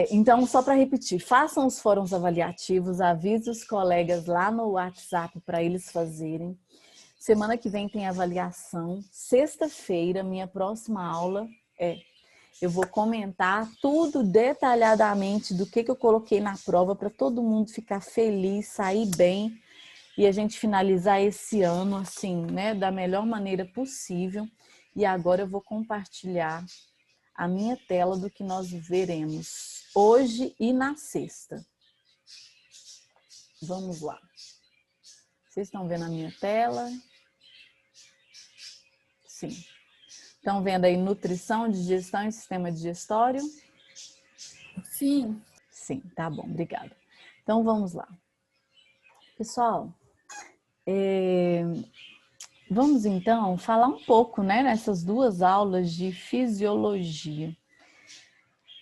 Então, só para repetir, façam os fóruns avaliativos, avise os colegas lá no WhatsApp para eles fazerem. Semana que vem tem avaliação. Sexta-feira, minha próxima aula eu vou comentar tudo detalhadamente do que eu coloquei na prova para todo mundo ficar feliz, sair bem e a gente finalizar esse ano assim, né, da melhor maneira possível. E agora eu vou compartilhar a minha tela do que nós veremos hoje e na sexta. Vamos lá. Vocês estão vendo a minha tela? Sim. Estão vendo aí nutrição, digestão e sistema digestório? Sim. Sim, tá bom, obrigada. Então vamos lá. Pessoal, vamos então falar um pouco, né, nessas duas aulas de fisiologia.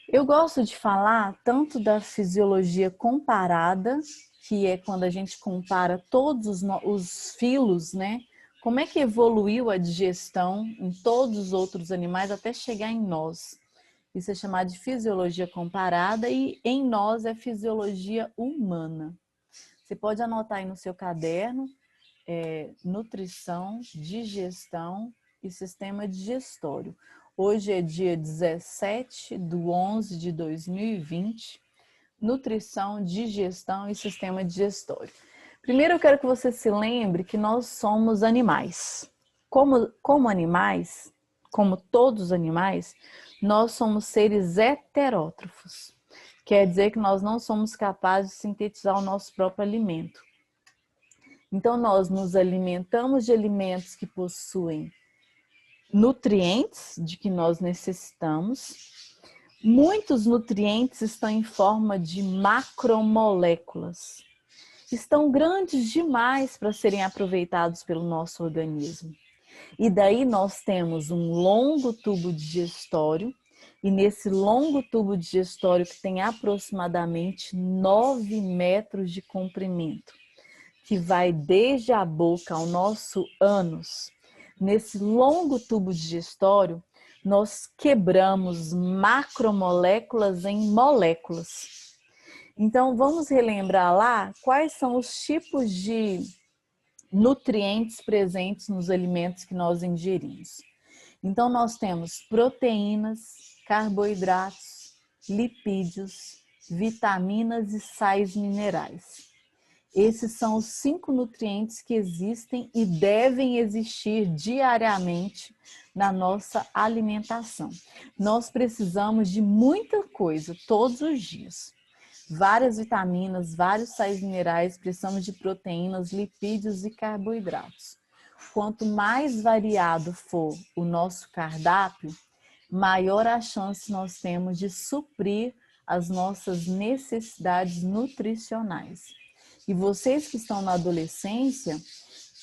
Eu gosto de falar tanto da fisiologia comparada, que é quando a gente compara todos os filos, né? Como é que evoluiu a digestão em todos os outros animais até chegar em nós. Isso é chamado de fisiologia comparada e em nós é fisiologia humana. Você pode anotar aí no seu caderno, nutrição, digestão e sistema digestório. Hoje é dia 17/11/2020, nutrição, digestão e sistema digestório. Primeiro eu quero que você se lembre que nós somos animais. Como animais, como todos os animais, nós somos seres heterótrofos. Quer dizer que nós não somos capazes de sintetizar o nosso próprio alimento. Então, nós nos alimentamos de alimentos que possuem nutrientes de que nós necessitamos. Muitos nutrientes estão em forma de macromoléculas. Estão grandes demais para serem aproveitados pelo nosso organismo. E daí nós temos um longo tubo digestório, e nesse longo tubo digestório que tem aproximadamente 9 metros de comprimento, que vai desde a boca ao nosso ânus, nesse longo tubo digestório, nós quebramos macromoléculas em moléculas. Então, vamos relembrar lá quais são os tipos de nutrientes presentes nos alimentos que nós ingerimos. Então, nós temos proteínas, carboidratos, lipídios, vitaminas e sais minerais. Esses são os 5 nutrientes que existem e devem existir diariamente na nossa alimentação. Nós precisamos de muita coisa todos os dias. Várias vitaminas, vários sais minerais, precisamos de proteínas, lipídios e carboidratos. Quanto mais variado for o nosso cardápio, maior a chance nós temos de suprir as nossas necessidades nutricionais. E vocês que estão na adolescência,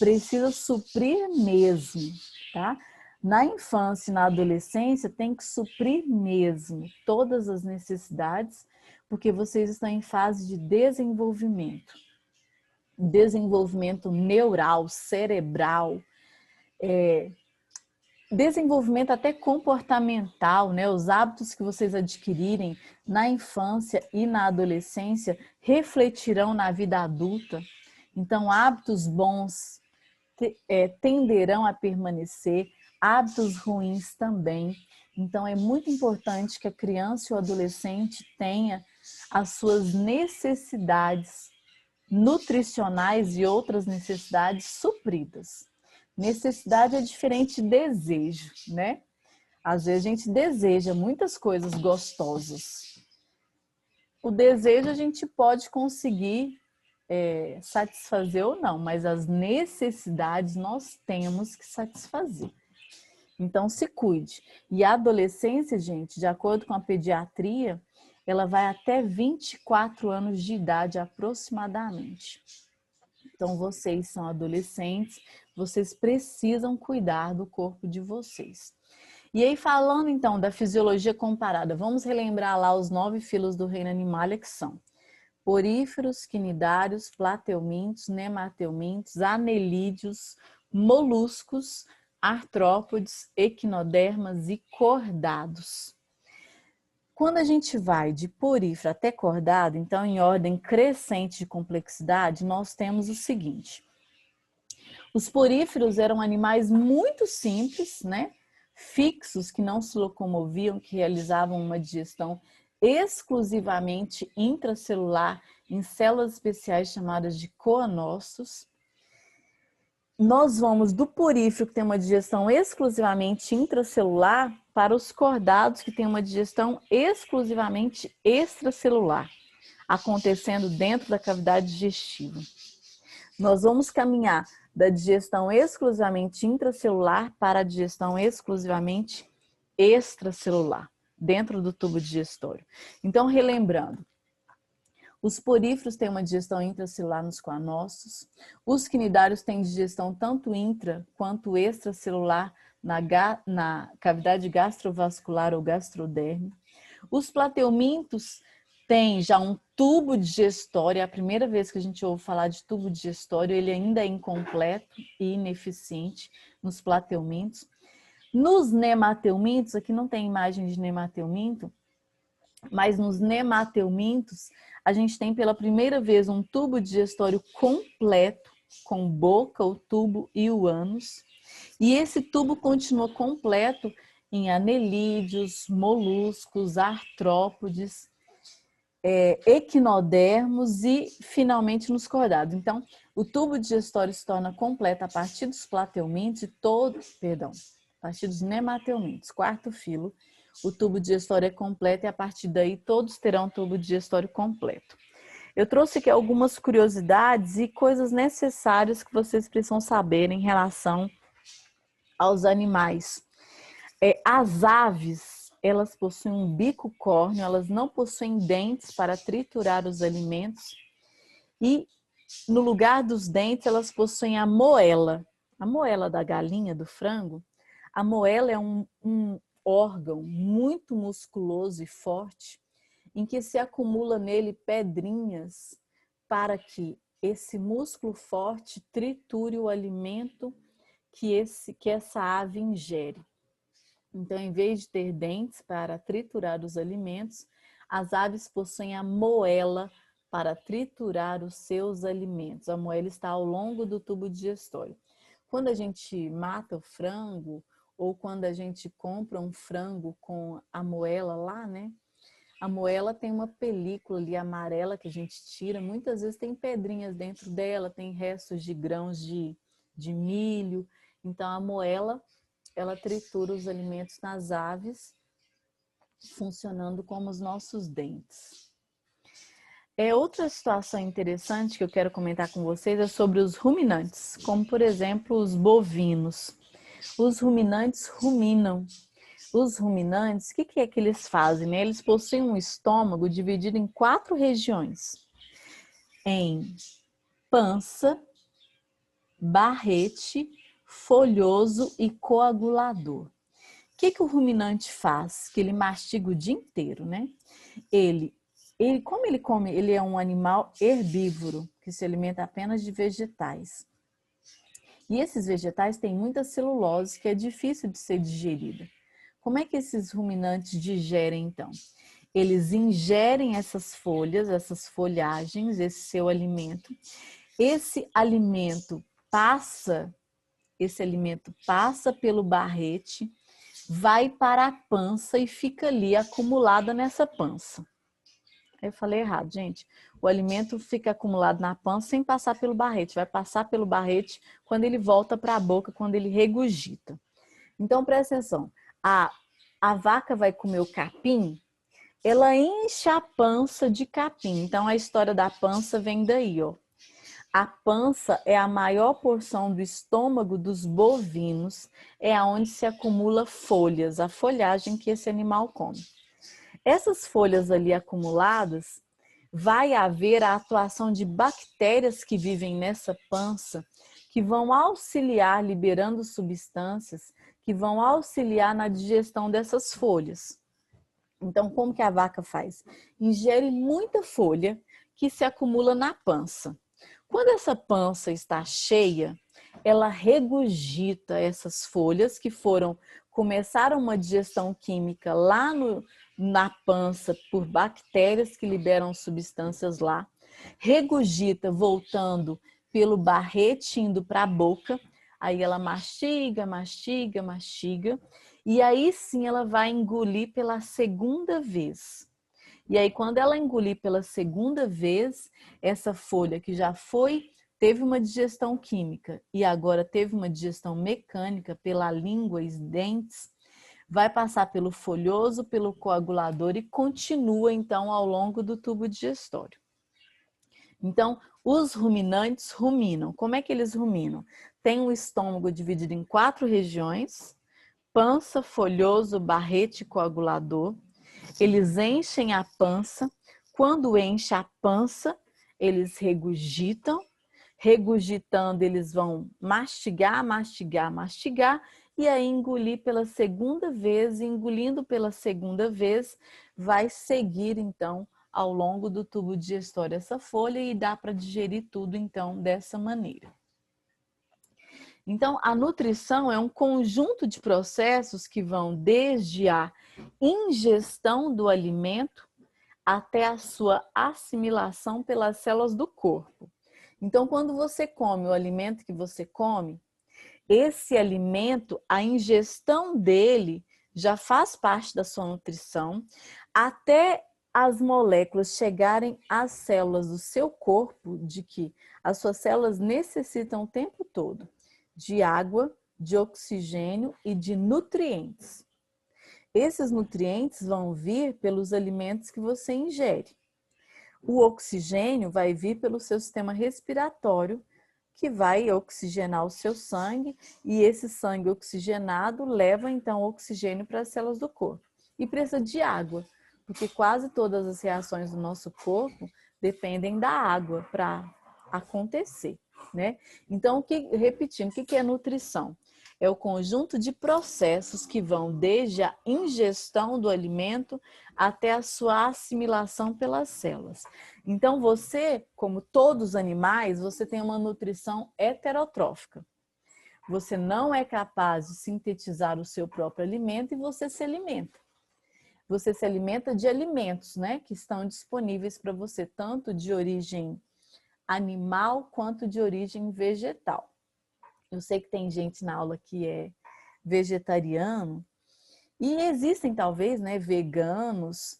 precisam suprir mesmo, tá? Na infância e na adolescência, tem que suprir mesmo todas as necessidades, porque vocês estão em fase de desenvolvimento. Desenvolvimento neural, cerebral, desenvolvimento até comportamental, né? Os hábitos que vocês adquirirem na infância e na adolescência refletirão na vida adulta. Então, hábitos bons tenderão a permanecer, hábitos ruins também. Então, é muito importante que a criança e o adolescente tenha as suas necessidades nutricionais e outras necessidades supridas. Necessidade é diferente de desejo, né? Às vezes a gente deseja muitas coisas gostosas. O desejo a gente pode conseguir satisfazer ou não, mas as necessidades nós temos que satisfazer. Então, se cuide. E a adolescência, gente, de acordo com a pediatria, ela vai até 24 anos de idade aproximadamente. Então, vocês são adolescentes, vocês precisam cuidar do corpo de vocês. E aí, falando então da fisiologia comparada, vamos relembrar lá os 9 filos do reino animalia que são poríferos, quinidários, plateumintos, nemateumintos, anelídeos, moluscos, artrópodes, equinodermas e cordados. Quando a gente vai de porífero até cordado, então em ordem crescente de complexidade, nós temos o seguinte. Os poríferos eram animais muito simples, né? Fixos, que não se locomoviam, que realizavam uma digestão exclusivamente intracelular em células especiais chamadas de coanócitos. Nós vamos do porífero, que tem uma digestão exclusivamente intracelular, para os cordados, que tem uma digestão exclusivamente extracelular, acontecendo dentro da cavidade digestiva. Nós vamos caminhar da digestão exclusivamente intracelular para a digestão exclusivamente extracelular, dentro do tubo digestório. Então, relembrando, os poríferos têm uma digestão intracelular nos coanócitos, os quinidários têm digestão tanto intra quanto extracelular na cavidade gastrovascular ou gastroderme. Os plateumintos têm já um tubo digestório, é a primeira vez que a gente ouve falar de tubo digestório, ele ainda é incompleto e ineficiente nos plateumintos. Nos nemateumintos, aqui não tem imagem de nemateuminto, mas nos nemateumintos, a gente tem pela primeira vez um tubo digestório completo, com boca, o tubo e o ânus. E esse tubo continua completo em anelídeos, moluscos, artrópodes, equinodermos e finalmente nos cordados. Então, o tubo digestório se torna completo a partir dos plateumintos e a partir dos nemateumintos, quarto filo. O tubo digestório é completo e a partir daí todos terão tubo digestório completo. Eu trouxe aqui algumas curiosidades e coisas necessárias que vocês precisam saber em relação aos animais. As aves, elas possuem um bico córneo, elas não possuem dentes para triturar os alimentos e no lugar dos dentes elas possuem a moela. A moela da galinha, do frango, a moela é um órgão muito musculoso e forte, em que se acumula nele pedrinhas para que esse músculo forte triture o alimento que essa ave ingere. Então, em vez de ter dentes para triturar os alimentos, as aves possuem a moela para triturar os seus alimentos. A moela está ao longo do tubo digestório. Quando a gente mata o frango, ou quando a gente compra um frango com a moela lá, né? A moela tem uma película ali amarela que a gente tira. Muitas vezes tem pedrinhas dentro dela, tem restos de grãos de milho. Então, a moela, ela tritura os alimentos nas aves, funcionando como os nossos dentes. Outra situação interessante que eu quero comentar com vocês é sobre os ruminantes, como, por exemplo, os bovinos. Os ruminantes ruminam. Os ruminantes, o que é que eles fazem, né? Eles possuem um estômago dividido em 4 regiões. Em pança, barrete, folhoso e coagulador. O que o ruminante faz? Que ele mastiga o dia inteiro, né? Como ele come, ele é um animal herbívoro, que se alimenta apenas de vegetais. E esses vegetais têm muita celulose, que é difícil de ser digerida. Como é que esses ruminantes digerem, então? Eles ingerem essas folhas, essas folhagens, esse seu alimento. Esse alimento passa pelo barrete, vai para a pança e fica ali acumulada nessa pança. Aí eu falei errado, gente. O alimento fica acumulado na pança sem passar pelo barrete. Vai passar pelo barrete quando ele volta para a boca, quando ele regurgita. Então, presta atenção. A vaca vai comer o capim, ela enche a pança de capim. Então, a história da pança vem daí, ó. A pança é a maior porção do estômago dos bovinos, é aonde se acumula folhas, a folhagem que esse animal come. Essas folhas ali acumuladas, vai haver a atuação de bactérias que vivem nessa pança, que vão auxiliar liberando substâncias, que vão auxiliar na digestão dessas folhas. Então, como que a vaca faz? Ingere muita folha que se acumula na pança. Quando essa pança está cheia, ela regurgita essas folhas que foram começaram uma digestão química lá na pança por bactérias que liberam substâncias lá, regurgita voltando pelo barrete indo para a boca, aí ela mastiga, mastiga, mastiga, e aí sim ela vai engolir pela segunda vez. E aí quando ela engolir pela segunda vez, essa folha que já teve uma digestão química e agora teve uma digestão mecânica pela língua e dentes, vai passar pelo folhoso, pelo coagulador e continua então ao longo do tubo digestório. Então, os ruminantes ruminam. Como é que eles ruminam? Tem o estômago dividido em 4 regiões: pança, folhoso, barrete e coagulador. Eles enchem a pança. Quando enche a pança, eles regurgitam. Regurgitando, eles vão mastigar, mastigar, mastigar e aí engolir pela segunda vez. E engolindo pela segunda vez, vai seguir então ao longo do tubo digestório essa folha e dá para digerir tudo então dessa maneira. Então, a nutrição é um conjunto de processos que vão desde a ingestão do alimento até a sua assimilação pelas células do corpo. Então, quando você come o alimento que você come, esse alimento, a ingestão dele já faz parte da sua nutrição, até as moléculas chegarem às células do seu corpo, de que as suas células necessitam o tempo todo de água, de oxigênio e de nutrientes. Esses nutrientes vão vir pelos alimentos que você ingere. O oxigênio vai vir pelo seu sistema respiratório, que vai oxigenar o seu sangue, e esse sangue oxigenado leva então oxigênio para as células do corpo. E precisa de água, porque quase todas as reações do nosso corpo dependem da água para acontecer, né? Então, repetindo, o que é nutrição? É o conjunto de processos que vão desde a ingestão do alimento até a sua assimilação pelas células. Então, você, como todos os animais, você tem uma nutrição heterotrófica. Você não é capaz de sintetizar o seu próprio alimento e você se alimenta. Você se alimenta de alimentos, né, que estão disponíveis para você, tanto de origem animal quanto de origem vegetal. Eu sei que tem gente na aula que é vegetariano e existem talvez, né, veganos.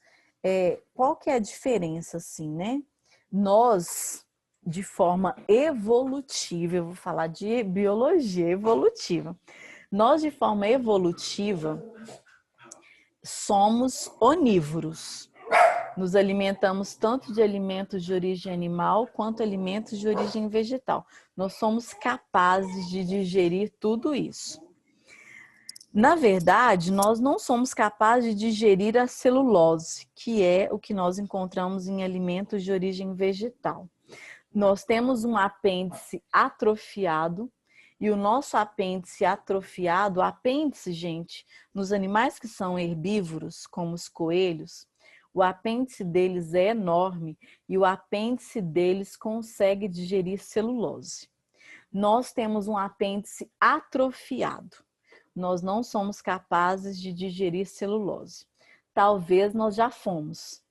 Qual que é a diferença, assim, né? Nós, de forma evolutiva, eu vou falar de biologia evolutiva. Nós, de forma evolutiva, somos onívoros. Nos alimentamos tanto de alimentos de origem animal quanto alimentos de origem vegetal. Nós somos capazes de digerir tudo isso. Na verdade, nós não somos capazes de digerir a celulose, que é o que nós encontramos em alimentos de origem vegetal. Nós temos um apêndice atrofiado, e o nosso apêndice atrofiado, gente, nos animais que são herbívoros, como os coelhos, o apêndice deles é enorme e o apêndice deles consegue digerir celulose. Nós temos um apêndice atrofiado. Nós não somos capazes de digerir celulose. Talvez nós já fomos.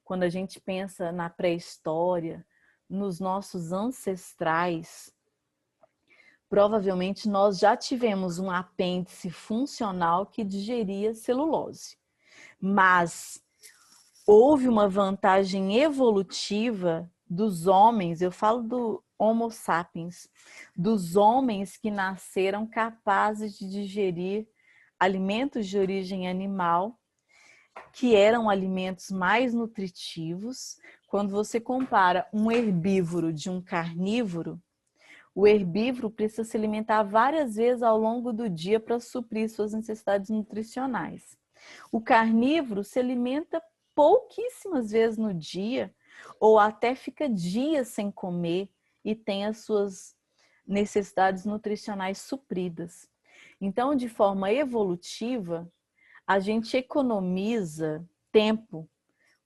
Quando a gente pensa na pré-história, nos nossos ancestrais, provavelmente nós já tivemos um apêndice funcional que digeria celulose. Mas houve uma vantagem evolutiva dos homens, eu falo do Homo sapiens, dos homens que nasceram capazes de digerir alimentos de origem animal, que eram alimentos mais nutritivos. Quando você compara um herbívoro de um carnívoro, o herbívoro precisa se alimentar várias vezes ao longo do dia para suprir suas necessidades nutricionais. O carnívoro se alimenta pouquíssimas vezes no dia, ou até fica dias sem comer e tem as suas necessidades nutricionais supridas. Então, de forma evolutiva, a gente economiza tempo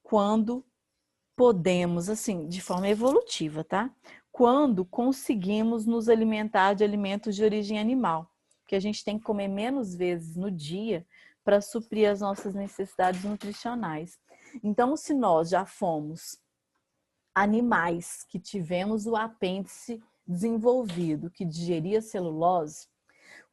quando podemos, assim, de forma evolutiva, tá? Quando conseguimos nos alimentar de alimentos de origem animal. porque a gente tem que comer menos vezes no dia para suprir as nossas necessidades nutricionais. Então, se nós já fomos animais que tivemos o apêndice desenvolvido, que digeria celulose,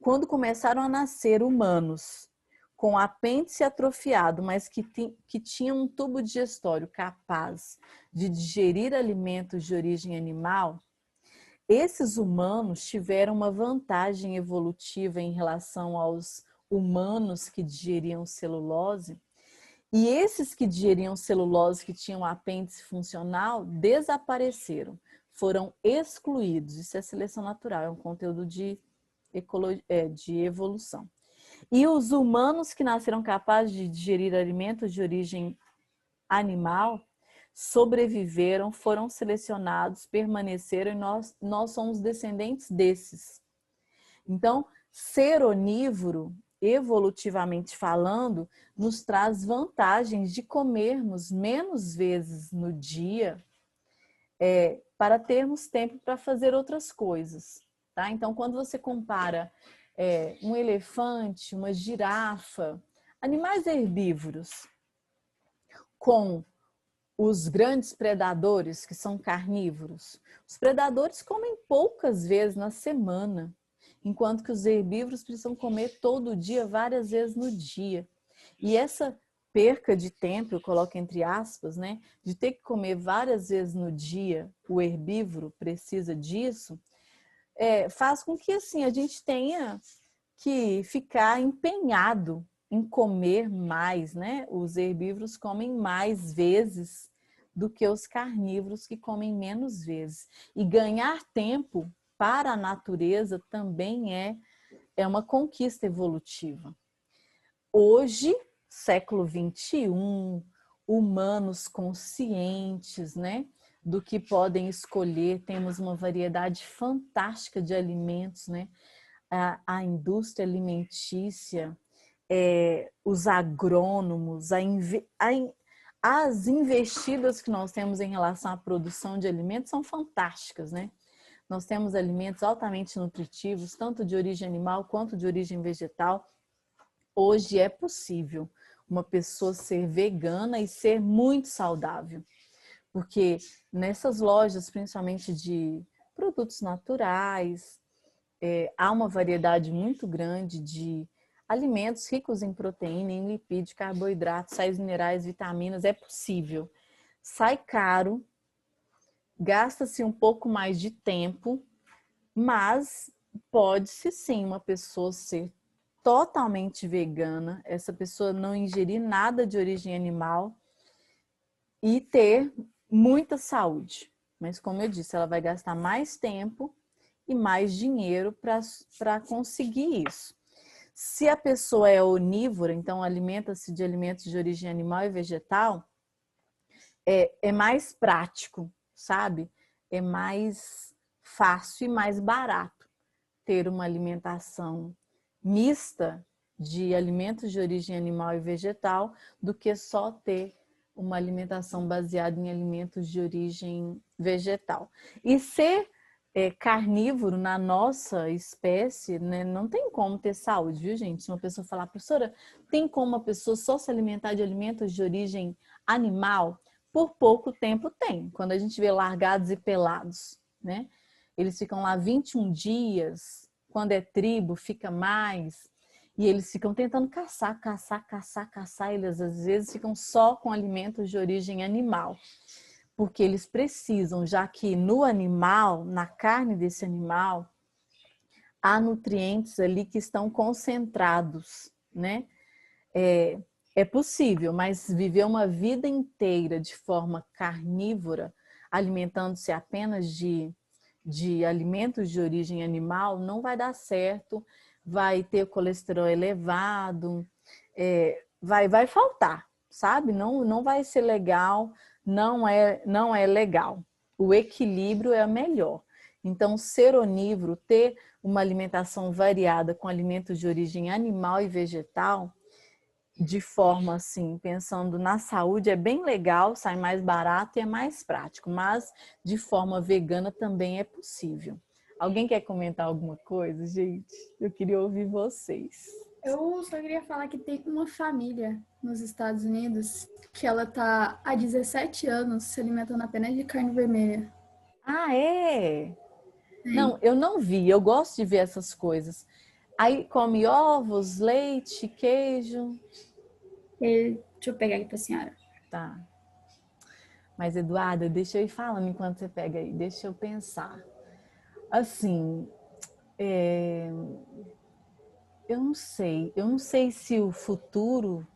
quando começaram a nascer humanos com apêndice atrofiado, mas que tinham um tubo digestório capaz de digerir alimentos de origem animal, esses humanos tiveram uma vantagem evolutiva em relação aos humanos que digeriam celulose, e esses que digeriam celulose, que tinham apêndice funcional, desapareceram, foram excluídos. Isso é seleção natural, é um conteúdo de evolução. E os humanos que nasceram capazes de digerir alimentos de origem animal sobreviveram, foram selecionados, permaneceram, e nós somos descendentes desses. Então, ser onívoro, evolutivamente falando, nos traz vantagens de comermos menos vezes no dia para termos tempo para fazer outras coisas. Tá? Então, quando você compara um elefante, uma girafa, animais herbívoros, com os grandes predadores, que são carnívoros, os predadores comem poucas vezes na semana, enquanto que os herbívoros precisam comer todo dia, várias vezes no dia. E essa perca de tempo, eu coloco entre aspas, né, de ter que comer várias vezes no dia, o herbívoro precisa disso, faz com que assim, a gente tenha que ficar empenhado em comer mais, né? Os herbívoros comem mais vezes do que os carnívoros, que comem menos vezes. E ganhar tempo para a natureza também é uma conquista evolutiva. Hoje, século XXI, humanos conscientes, né, do que podem escolher, temos uma variedade fantástica de alimentos, né? A indústria alimentícia, os agrônomos, as investidas que nós temos em relação à produção de alimentos são fantásticas, né? Nós temos alimentos altamente nutritivos, tanto de origem animal quanto de origem vegetal. Hoje é possível uma pessoa ser vegana e ser muito saudável, porque nessas lojas, principalmente de produtos naturais, há uma variedade muito grande de alimentos ricos em proteína, em lipídio, carboidratos, sais minerais, vitaminas. É possível. Sai caro, gasta-se um pouco mais de tempo, mas pode-se sim uma pessoa ser totalmente vegana, essa pessoa não ingerir nada de origem animal e ter muita saúde. Mas como eu disse, ela vai gastar mais tempo e mais dinheiro para conseguir isso. Se a pessoa é onívora, então alimenta-se de alimentos de origem animal e vegetal, é mais prático, sabe? É mais fácil e mais barato ter uma alimentação mista de alimentos de origem animal e vegetal do que só ter uma alimentação baseada em alimentos de origem vegetal. E ser carnívoro na nossa espécie, né, não tem como ter saúde, viu, gente? Se uma pessoa falar, professora, tem como uma pessoa só se alimentar de alimentos de origem animal? Por pouco tempo tem. Quando a gente vê largados e pelados, né? Eles ficam lá 21 dias, quando é tribo fica mais, e eles ficam tentando caçar, eles às vezes ficam só com alimentos de origem animal. Porque eles precisam, já que no animal, na carne desse animal, há nutrientes ali que estão concentrados, né? É possível, mas viver uma vida inteira de forma carnívora, alimentando-se apenas de alimentos de origem animal, não vai dar certo, vai ter colesterol elevado, vai faltar, sabe? Não vai ser legal, não é legal. O equilíbrio é melhor. Então, ser onívoro, ter uma alimentação variada com alimentos de origem animal e vegetal, de forma assim, pensando na saúde, é bem legal, sai mais barato e é mais prático, mas de forma vegana também é possível. Alguém quer comentar alguma coisa, gente? Eu queria ouvir vocês. Eu só queria falar que tem uma família nos Estados Unidos que ela tá há 17 anos se alimentando apenas de carne vermelha. Ah, é? Não, Tem. eu não vi. Eu gosto de ver essas coisas. Aí come ovos, leite, queijo. Deixa eu pegar aqui pra senhora. Tá. Mas, Eduarda, deixa eu ir falando enquanto você pega aí. Deixa eu pensar. Assim, eu não sei. Eu não sei se o futuro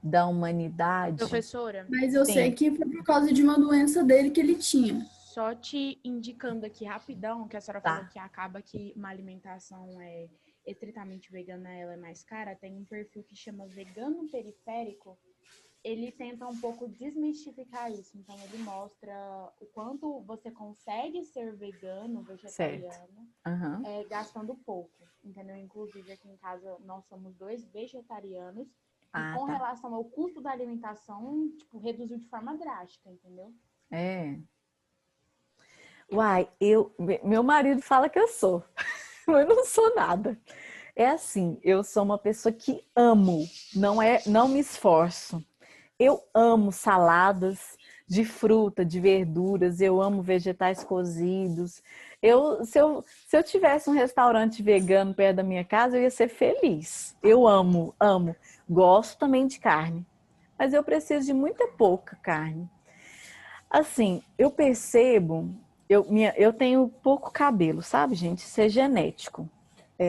da humanidade. Professora, Mas eu sei Sim, que foi por causa de uma doença dele que ele tinha. só te indicando aqui rapidão, que a senhora falou tá. que acaba que uma alimentação estritamente vegana ela é mais cara, tem um perfil que chama Vegano Periférico. Ele tenta um pouco desmistificar isso. Então, ele mostra o quanto você consegue ser vegano, Certo. vegetariano, Aham. gastando pouco, entendeu? Inclusive, aqui em casa, nós somos 2 vegetarianos. E Ah, com tá. relação ao custo da alimentação, tipo, reduziu de forma drástica, entendeu? É. Uai, meu marido fala que eu sou, mas eu não sou nada. É assim, eu sou uma pessoa que amo, não me esforço. Eu amo saladas de fruta, de verduras, eu amo vegetais cozidos. Se eu tivesse um restaurante vegano perto da minha casa, eu ia ser feliz. Eu amo, amo. Gosto também de carne, mas eu preciso de muita pouca carne. Assim, eu percebo, eu tenho pouco cabelo, sabe, gente? Isso é genético.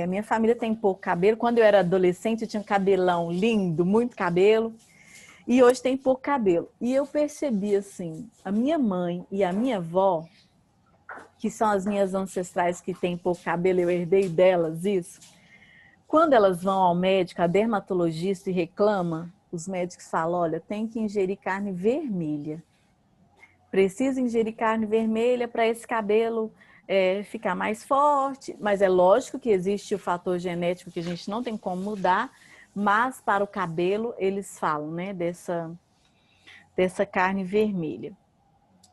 Minha família tem pouco cabelo. Quando eu era adolescente, eu tinha um cabelão lindo, muito cabelo. E hoje tem pouco cabelo. E eu percebi, assim, a minha mãe e a minha avó, que são as minhas ancestrais que têm pouco cabelo, eu herdei delas isso. Quando elas vão ao médico, a dermatologista, e reclama, os médicos falam, olha, tem que ingerir carne vermelha. Precisa ingerir carne vermelha para esse cabelo ficar mais forte, mas é lógico que existe o fator genético que a gente não tem como mudar, mas para o cabelo eles falam, né, dessa carne vermelha.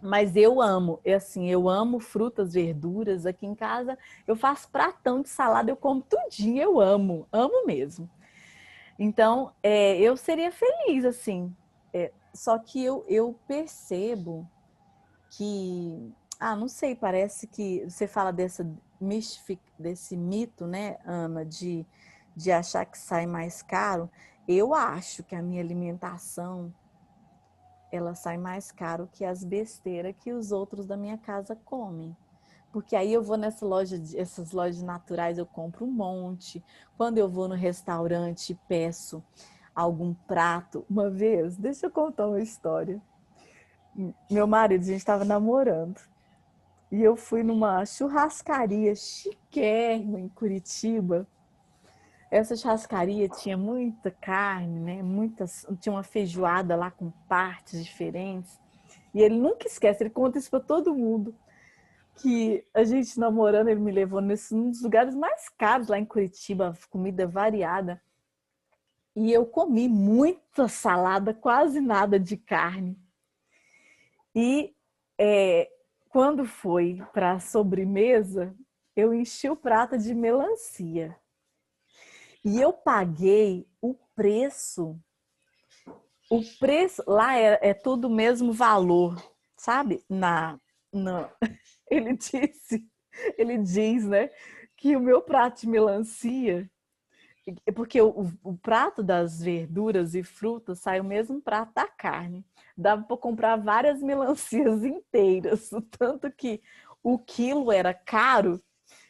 Mas eu amo, assim, eu amo frutas, verduras. Aqui em casa eu faço pratão de salada, eu como tudinho, eu amo, amo mesmo. Então, eu seria feliz, assim. Só que eu percebo que, não sei, parece que você fala desse mito, né, Ana, de achar que sai mais caro. Eu acho que a minha alimentação, ela sai mais caro que as besteiras que os outros da minha casa comem. Porque aí eu vou essas lojas naturais, eu compro um monte. Quando eu vou no restaurante, peço algum prato. Uma vez, deixa eu contar uma história. Meu marido, a gente estava namorando. E eu fui numa churrascaria chiquérrima em Curitiba. Essa churrascaria tinha muita carne, né? Tinha uma feijoada lá com partes diferentes. E ele nunca esquece, ele conta isso para todo mundo. Que a gente namorando, ele me levou num dos lugares mais caros lá em Curitiba, comida variada. E eu comi muita salada, quase nada de carne. E quando foi para a sobremesa, eu enchi o prato de melancia. E eu paguei o preço. O preço lá é tudo o mesmo valor, sabe? Ele ele diz, né, que o meu prato de melancia, porque o prato das verduras e frutas sai o mesmo prato da carne. Dava para comprar várias melancias inteiras, o tanto que o quilo era caro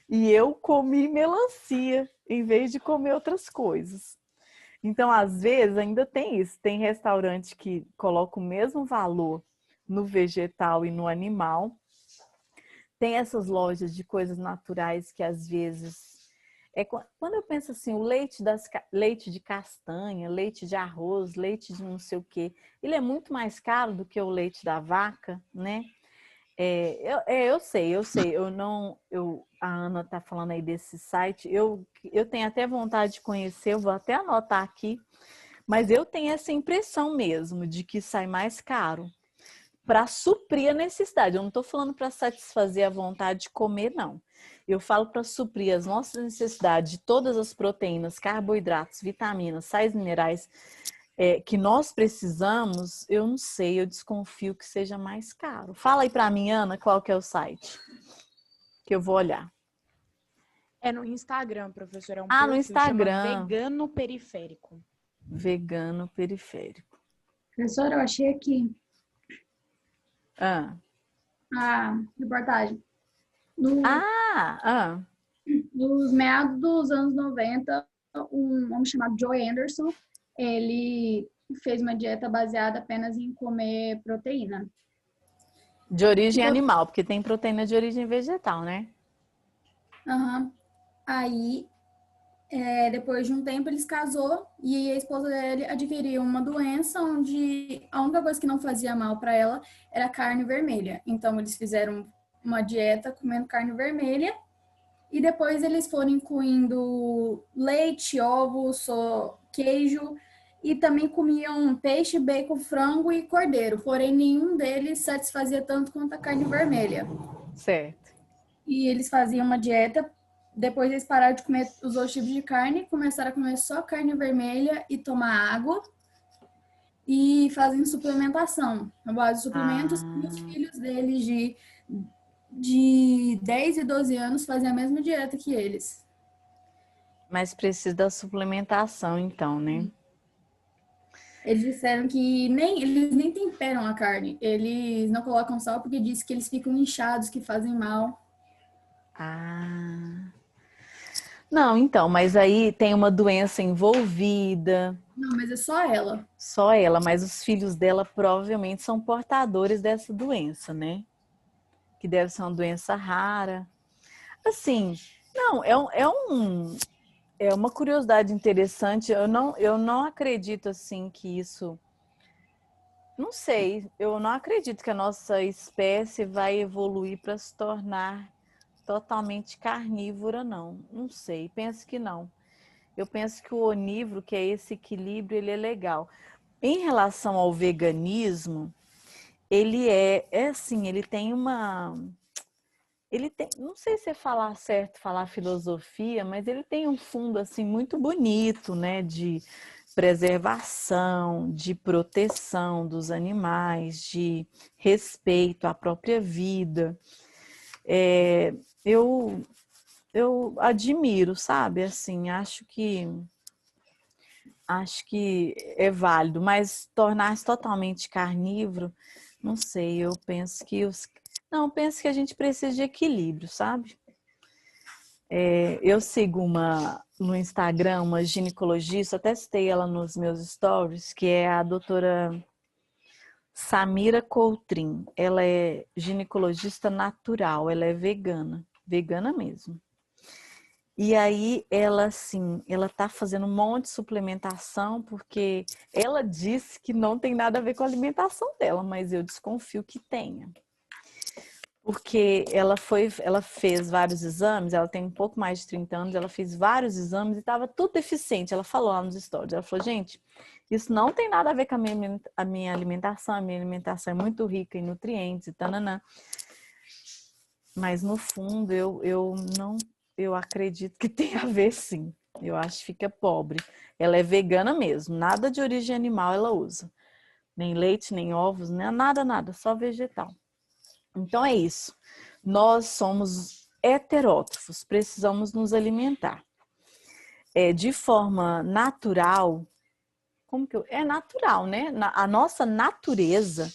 e eu comi melancia em vez de comer outras coisas. Então, às vezes, ainda tem isso. Tem restaurante que coloca o mesmo valor no vegetal e no animal. Tem essas lojas de coisas naturais que, às vezes... Quando eu penso assim, leite de castanha, leite de arroz, leite de não sei o quê, ele é muito mais caro do que o leite da vaca, né? Eu sei, a Ana tá falando aí desse site, eu tenho até vontade de conhecer, eu vou até anotar aqui, mas eu tenho essa impressão mesmo de que sai mais caro, para suprir a necessidade. Eu não estou falando para satisfazer a vontade de comer, não. Eu falo para suprir as nossas necessidades de todas as proteínas, carboidratos, vitaminas, sais minerais que nós precisamos. Eu não sei, eu desconfio que seja mais caro. Fala aí para mim, Ana, qual que é o site que eu vou olhar. É no Instagram, professor. É um no perfil, Instagram. chama Vegano Periférico. Vegano Periférico. Professora, eu achei aqui Ah. a reportagem. Nos meados dos anos 90, um homem chamado Joe Anderson, ele fez uma dieta baseada apenas em comer proteína. De origem animal, porque tem proteína de origem vegetal, né? Aí, depois de um tempo, ele se casou e a esposa dele adquiriu uma doença onde a única coisa que não fazia mal para ela era carne vermelha. Então, eles fizeram uma dieta comendo carne vermelha e depois eles foram incluindo leite, ovos, queijo e também comiam peixe, bacon, frango e cordeiro. Porém, nenhum deles satisfazia tanto quanto a carne vermelha. Certo. E eles faziam uma dieta. Depois eles pararam de comer os outros tipos de carne, começaram a comer só carne vermelha e tomar água. E fazem suplementação, na base de suplementos. E os filhos deles de 10 e 12 anos fazem a mesma dieta que eles. Mas precisa da suplementação, então, né? Eles disseram que eles nem temperam a carne. Eles não colocam sal porque diz que eles ficam inchados, que fazem mal. Não, então, mas aí tem uma doença envolvida. Não, mas é só ela. Só ela, mas os filhos dela provavelmente são portadores dessa doença, né? Que deve ser uma doença rara. Assim, não, é uma curiosidade interessante. Eu não acredito assim que isso. Não sei, eu não acredito que a nossa espécie vai evoluir para se tornar totalmente carnívora, não. Não sei, penso que não. Eu penso que o onívoro, que é esse equilíbrio, ele é legal. Em relação ao veganismo, ele é assim, ele tem uma... Ele tem, não sei se é falar certo, falar filosofia, mas ele tem um fundo assim muito bonito, né, de preservação, de proteção dos animais, de respeito à própria vida. Eu admiro, sabe? Assim, acho que é válido, mas tornar-se totalmente carnívoro, não sei, eu penso que penso que a gente precisa de equilíbrio, sabe? Eu sigo no Instagram uma ginecologista, até citei ela nos meus stories, que é a doutora Samira Coutrin. Ela é ginecologista natural, ela é vegana mesmo. E aí ela tá fazendo um monte de suplementação, porque ela disse que não tem nada a ver com a alimentação dela, mas eu desconfio que tenha. Porque ela fez vários exames, ela tem um pouco mais de 30 anos, ela fez vários exames e estava tudo deficiente. Ela falou lá nos stories, ela falou, gente, isso não tem nada a ver com a minha alimentação é muito rica em nutrientes e tananã. Mas no fundo, eu acredito que tem a ver sim. Eu acho que fica pobre. Ela é vegana mesmo, nada de origem animal ela usa. Nem leite, nem ovos, nem nada, só vegetal. Então é isso. Nós somos heterótrofos, precisamos nos alimentar. De forma natural, é natural, né? A nossa natureza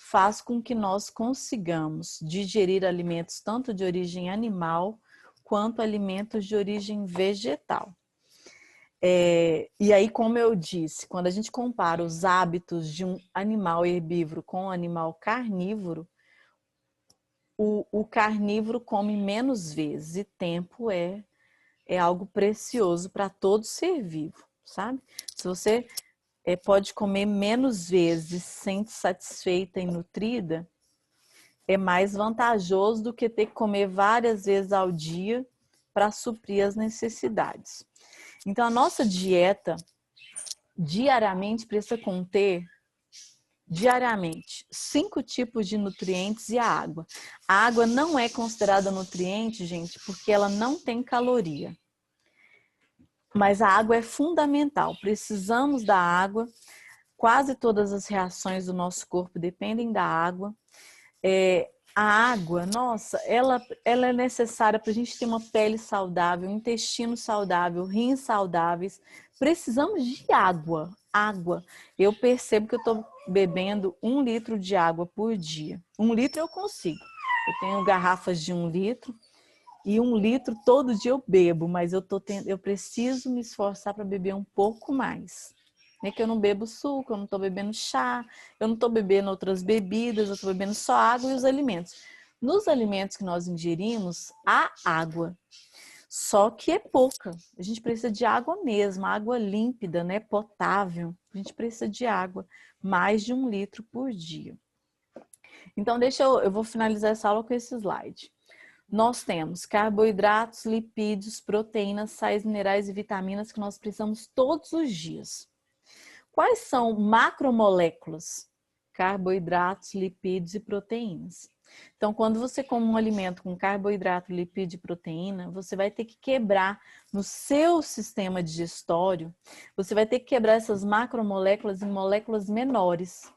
faz com que nós consigamos digerir alimentos tanto de origem animal quanto alimentos de origem vegetal. E aí, como eu disse, quando a gente compara os hábitos de um animal herbívoro com um animal carnívoro, o carnívoro come menos vezes e tempo é algo precioso para todo ser vivo, sabe? Se você pode comer menos vezes e se sente satisfeita e nutrida, é mais vantajoso do que ter que comer várias vezes ao dia para suprir as necessidades. Então, a nossa dieta diariamente precisa conter diariamente 5 tipos de nutrientes e a água. A água não é considerada nutriente, gente, porque ela não tem caloria. Mas a água é fundamental. Precisamos da água. Quase todas as reações do nosso corpo dependem da água. A água, nossa, ela é necessária para a gente ter uma pele saudável, um intestino saudável, rins saudáveis. Precisamos de água, água. Eu percebo que eu estou bebendo 1 litro de água por dia. 1 litro eu consigo. Eu tenho garrafas de 1 litro e 1 litro todo dia eu bebo, mas eu preciso me esforçar para beber um pouco mais. É que eu não bebo suco, eu não estou bebendo chá, eu não estou bebendo outras bebidas, eu estou bebendo só água e os alimentos. Nos alimentos que nós ingerimos, há água, só que é pouca. A gente precisa de água mesmo, água límpida, né, potável. A gente precisa de água, mais de 1 litro por dia. Então, eu vou finalizar essa aula com esse slide. Nós temos carboidratos, lipídios, proteínas, sais minerais e vitaminas que nós precisamos todos os dias. Quais são macromoléculas? Carboidratos, lipídios e proteínas. Então, quando você come um alimento com carboidrato, lipídio e proteína, você vai ter que quebrar no seu sistema digestório, você vai ter que quebrar essas macromoléculas em moléculas menores.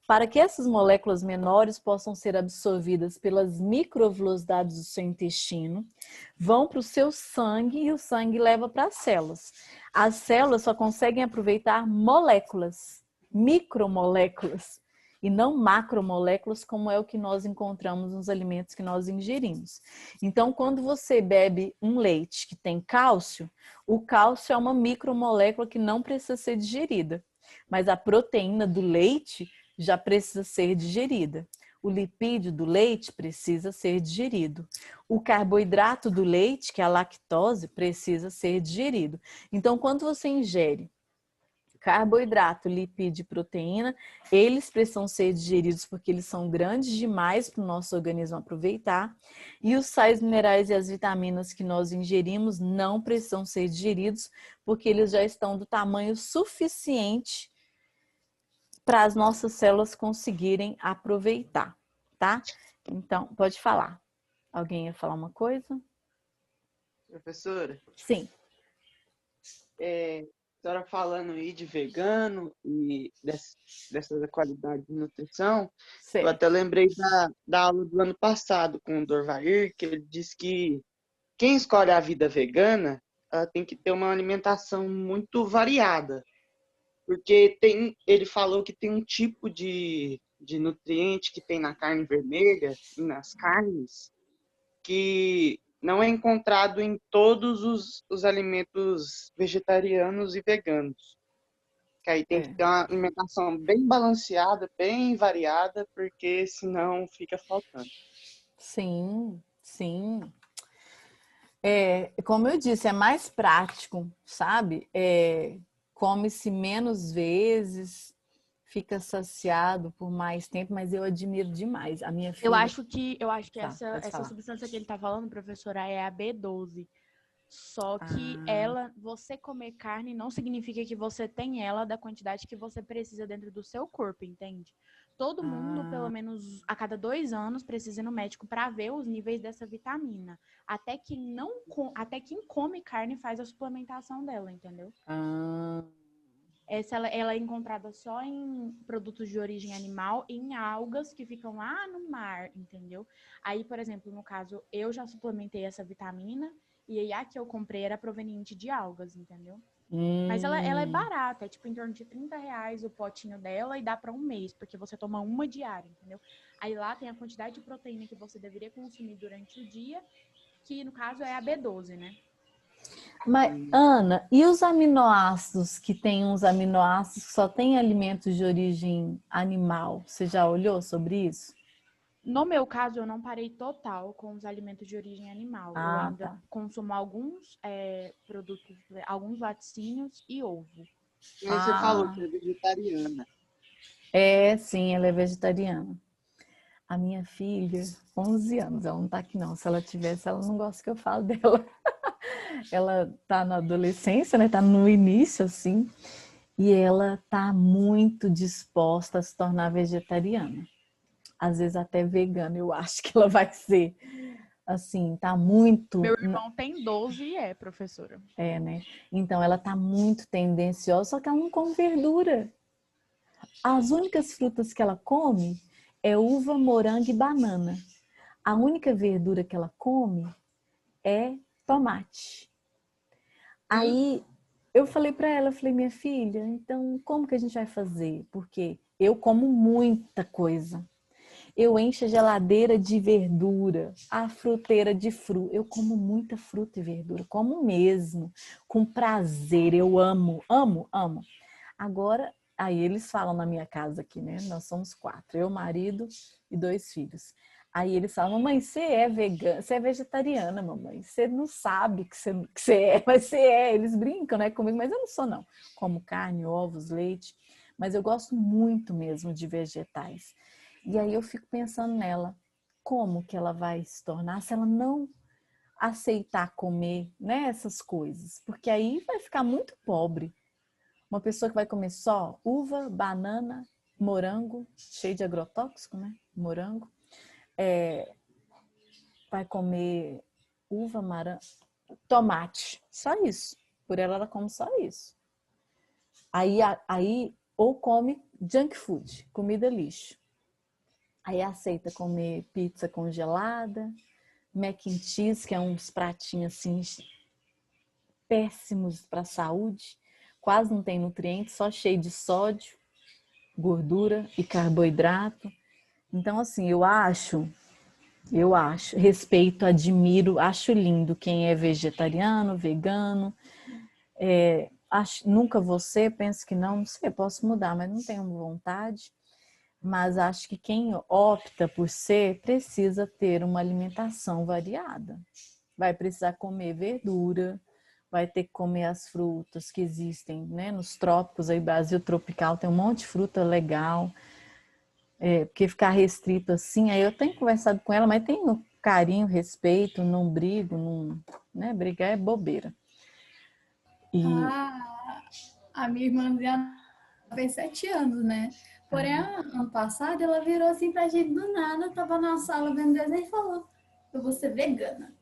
Para que essas moléculas menores possam ser absorvidas pelas microvelocidades do seu intestino, vão para o seu sangue e o sangue leva para as células. As células só conseguem aproveitar moléculas, micromoléculas, e não macromoléculas, como é o que nós encontramos nos alimentos que nós ingerimos. Então, quando você bebe um leite que tem cálcio, o cálcio é uma micromolécula que não precisa ser digerida, mas a proteína do leite já precisa ser digerida. O lipídio do leite precisa ser digerido. O carboidrato do leite, que é a lactose, precisa ser digerido. Então, quando você ingere carboidrato, lipídio e proteína, eles precisam ser digeridos porque eles são grandes demais para o nosso organismo aproveitar. E os sais minerais e as vitaminas que nós ingerimos não precisam ser digeridos porque eles já estão do tamanho suficiente para as nossas células conseguirem aproveitar, tá? Então, pode falar. Alguém ia falar uma coisa? Professora, Sim. a senhora falando aí de vegano e dessa qualidade de nutrição, Certo. eu até lembrei da aula do ano passado com o Dorvair, que ele disse que quem escolhe a vida vegana tem que ter uma alimentação muito variada, porque ele falou que tem um tipo de nutriente que tem na carne vermelha e nas carnes que não é encontrado em todos os alimentos vegetarianos e veganos. Que aí tem que ter uma alimentação bem balanceada, bem variada, porque senão fica faltando. Sim, sim. Como eu disse, é mais prático, sabe? Come-se menos vezes, fica saciado por mais tempo, mas eu admiro demais. A minha filha... Eu acho que Tá, essa substância que ele tá falando, professora, é a B12. Só que você comer carne não significa que você tem ela da quantidade que você precisa dentro do seu corpo, entende? Todo mundo, pelo menos a cada 2 anos, precisa ir no médico para ver os níveis dessa vitamina. Até quem come carne faz a suplementação dela, entendeu? Ela é encontrada só em produtos de origem animal e em algas que ficam lá no mar, entendeu? Aí, por exemplo, no caso, eu já suplementei essa vitamina e aí a que eu comprei era proveniente de algas, entendeu? Mas ela é barata, é tipo em torno de R$30 o potinho dela e dá para 1 mês, porque você toma uma diária, entendeu? Aí lá tem a quantidade de proteína que você deveria consumir durante o dia, que no caso é a B12, né? Mas, Ana, e os aminoácidos, que tem uns aminoácidos que só tem alimentos de origem animal? Você já olhou sobre isso? No meu caso, eu não parei total com os alimentos de origem animal. Eu ainda consumo alguns produtos, alguns laticínios e ovo. E aí você falou que é vegetariana. Sim, ela é vegetariana. A minha filha, 11 anos, ela não tá aqui não. Se ela tivesse, ela não gosta que eu falo dela. Ela tá na adolescência, né? Tá no início, assim. E ela tá muito disposta a se tornar vegetariana. Às vezes até vegana, eu acho que ela vai ser. Assim, tá muito... Meu irmão tem 12 e é professora. É, né? Então, ela tá muito tendenciosa, só que ela não come verdura. As únicas frutas que ela come é uva, morango e banana. A única verdura que ela come é tomate. Aí eu falei para ela, eu falei, minha filha, então como que a gente vai fazer? Porque eu como muita coisa. Eu encho a geladeira de verdura, a fruteira de fruta. Eu como muita fruta e verdura, como mesmo, com prazer. Eu amo, amo, amo. Agora, aí eles falam na minha casa aqui, né? Nós somos 4, eu, marido e 2 filhos. Aí eles falam, mamãe, você é vegana, você é vegetariana, mamãe. Você não sabe que você é, mas você é. Eles brincam, né, comigo, mas eu não sou, não. Como carne, ovos, leite, mas eu gosto muito mesmo de vegetais. E aí eu fico pensando nela, como que ela vai se tornar se ela não aceitar comer, né, essas coisas? Porque aí vai ficar muito pobre. Uma pessoa que vai comer só uva, banana, morango, cheio de agrotóxico, né? Morango. Vai comer uva, tomate. Só isso. Por ela come só isso. Aí ou come junk food, comida lixo. Aí aceita comer pizza congelada, mac and cheese, que é uns pratinhos assim péssimos para a saúde. Quase não tem nutrientes, só cheio de sódio, gordura e carboidrato. Então, assim, eu acho, respeito, admiro, acho lindo quem é vegetariano, vegano. Nunca você, penso que não sei, posso mudar, mas não tenho vontade. Mas acho que quem opta por ser precisa ter uma alimentação variada. Vai precisar comer verdura, vai ter que comer as frutas que existem, né? Nos trópicos, aí Brasil tropical tem um monte de fruta legal. Porque ficar restrito assim, aí eu tenho conversado com ela, mas tenho carinho, respeito, não brigo, não, né? Brigar é bobeira. E A minha irmã já fez 7 anos, né? Porém, ano passado, ela virou assim pra gente do nada, tava na sala vendo desenho e falou, eu vou ser vegana.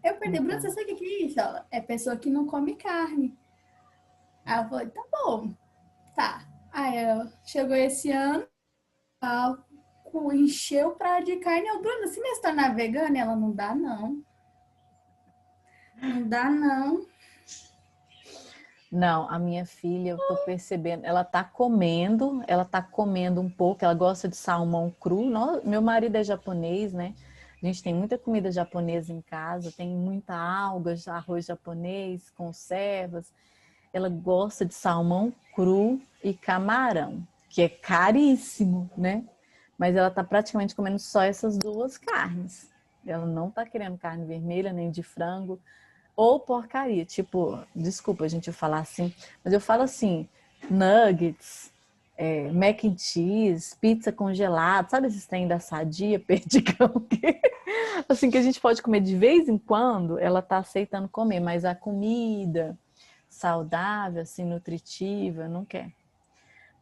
Eu perguntei, Bruna, você sabe o que é isso? Ela, é pessoa que não come carne. Aí eu falei, tá bom, tá. Aí chegou esse ano, encheu o prato de carne. Eu, Bruna, se me tornar vegana, ela não dá, não. Não dá, não. não, a minha filha, eu tô percebendo, ela tá comendo um pouco, ela gosta de salmão cru. Meu marido é japonês, né? A gente tem muita comida japonesa em casa, tem muita alga, arroz japonês, conservas. Ela gosta de salmão cru e camarão, que é caríssimo, né? Mas ela tá praticamente comendo só essas 2 carnes. Ela não tá querendo carne vermelha, nem de frango, ou porcaria. Tipo, desculpa a gente falar assim, mas eu falo assim, nuggets, mac and cheese, pizza congelada, sabe esses trem da Sadia, perdigão, assim, que a gente pode comer de vez em quando, ela tá aceitando comer, mas a comida saudável, assim, nutritiva, não quer.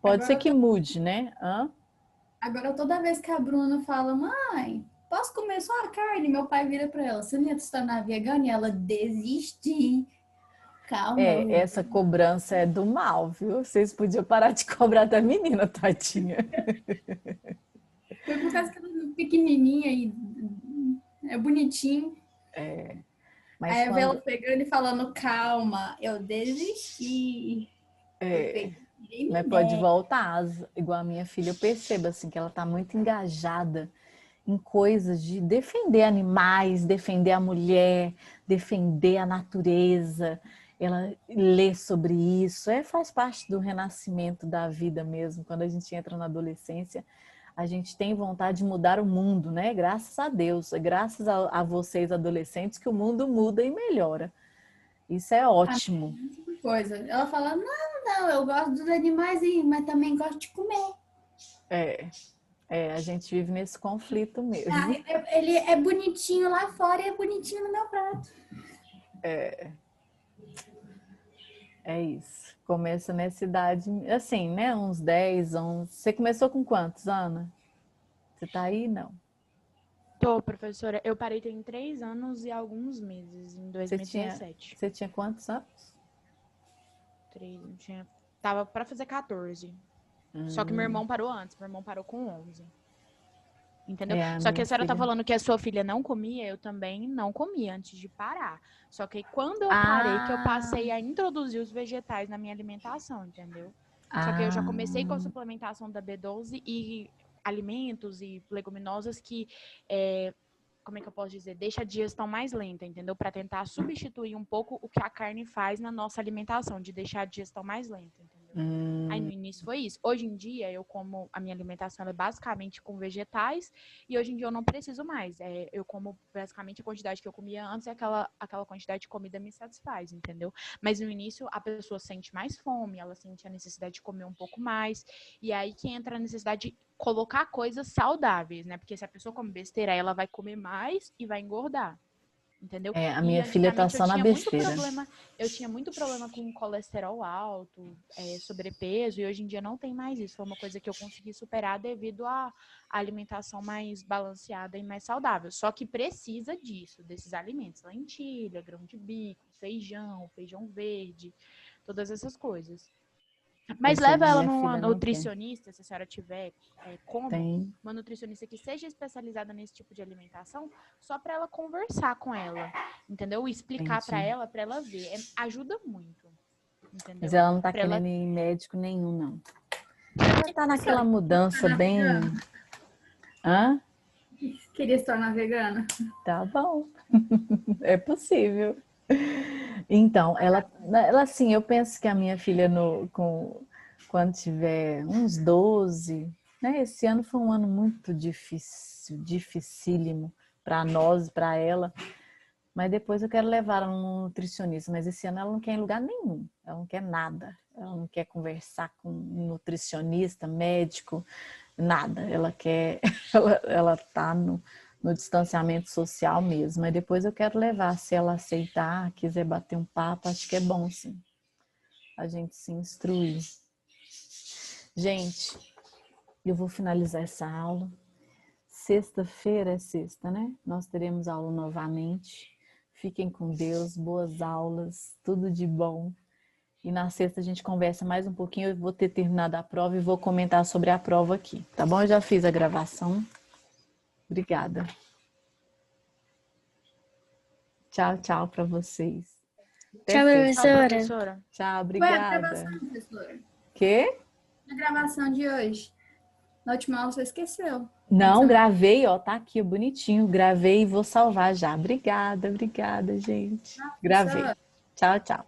Pode ser que mude, né? Agora, toda vez que a Bruna fala, mãe, posso comer só a carne? Meu pai vira pra ela, você não ia se tornar vegana? E ela desiste. Calma. Essa cobrança é do mal, viu? Vocês podiam parar de cobrar da menina, tadinha. Foi por causa que ela é pequenininha e é bonitinho. Mas Aí eu vi ela quando... pegando e falando, calma, eu desisti. Eu peguei Mas pode voltar, igual a minha filha, eu percebo assim que ela está muito engajada em coisas de defender animais, defender a mulher, defender a natureza. Ela lê sobre isso, faz parte do renascimento da vida mesmo. Quando a gente entra na adolescência, a gente tem vontade de mudar o mundo, né? Graças a Deus, é graças a vocês adolescentes que o mundo muda e melhora. Isso é ótimo. Coisa. Ela fala, não, eu gosto dos animais, mas também gosto de comer. A gente vive nesse conflito mesmo. Ele é bonitinho lá fora e é bonitinho no meu prato. É isso. Começa nessa idade, assim, né? Uns 10, 11. Você começou com quantos, Ana? Você tá aí? Não. Tô, professora. Eu parei tem 3 anos e alguns meses, em Você tinha, 2017. você tinha quantos anos? Tava pra fazer 14. Só que meu irmão parou antes. Meu irmão parou com 11. Entendeu? É, a Só que minha a senhora tá filha. falando que a sua filha não comia, eu também não comia antes de parar. Só que quando eu parei, que eu Ah, passei a introduzir os vegetais na minha alimentação, entendeu? Só que eu já ah, comecei com a suplementação da B12 e alimentos e leguminosas que, como é que eu posso dizer? Deixa a digestão mais lenta, entendeu? Para tentar substituir um pouco o que a carne faz na nossa alimentação, de deixar a digestão mais lenta, entendeu? Aí no início foi isso. Hoje em dia eu como, a minha alimentação é basicamente com vegetais e hoje em dia eu não preciso mais. Eu como basicamente a quantidade que eu comia antes e aquela quantidade de comida me satisfaz, entendeu? Mas no início a pessoa sente mais fome, ela sente a necessidade de comer um pouco mais e aí que entra a necessidade de colocar coisas saudáveis, né? Porque se a pessoa come besteira, ela vai comer mais e vai engordar. Entendeu? a E minha filha tá antigamente só na besteira. eu tinha muito problema com colesterol alto, sobrepeso, e hoje em dia não tem mais isso. Foi uma coisa que eu consegui superar devido à alimentação mais balanceada e mais saudável. Só que precisa disso, desses alimentos, lentilha, grão de bico, feijão verde, todas essas coisas. Mas Esse leva dia ela minha numa filha não quer. nutricionista, se a senhora tiver como, Tem. uma nutricionista que seja especializada nesse tipo de alimentação, só para ela conversar com ela, entendeu? Explicar para Entendi. ela ver. Ajuda muito, entendeu? Mas ela não tá Pra ela... querendo ir em médico nenhum, não. Ela tá naquela mudança bem. Hã? Queria se tornar vegana. Tá bom. É possível. Então, ela assim, eu penso que a minha filha, quando tiver uns 12, né? Esse ano foi um ano muito difícil, dificílimo para nós, para ela. Mas depois eu quero levar ela num nutricionista. Mas esse ano ela não quer ir em lugar nenhum. Ela não quer nada. Ela não quer conversar com um nutricionista, médico, nada. Ela quer, ela tá no distanciamento social mesmo. Mas depois eu quero levar, se ela aceitar, quiser bater um papo, acho que é bom, sim, a gente se instruir. Gente, eu vou finalizar essa aula. Sexta-feira é sexta, né? Nós teremos aula novamente. Fiquem com Deus, boas aulas, tudo de bom. E na sexta a gente conversa mais um pouquinho. Eu vou ter terminado a prova e vou comentar sobre a prova aqui, tá bom? Eu já fiz a gravação. Obrigada. Tchau, tchau para vocês. Tchau, professora. Tchau, Qual é a obrigada. gravação, professora? Quê? A gravação de hoje. Na última aula você esqueceu. Não, gravei, ó, tá aqui, bonitinho. Gravei e vou salvar já. Obrigada, gente. Gravei. Tchau, tchau.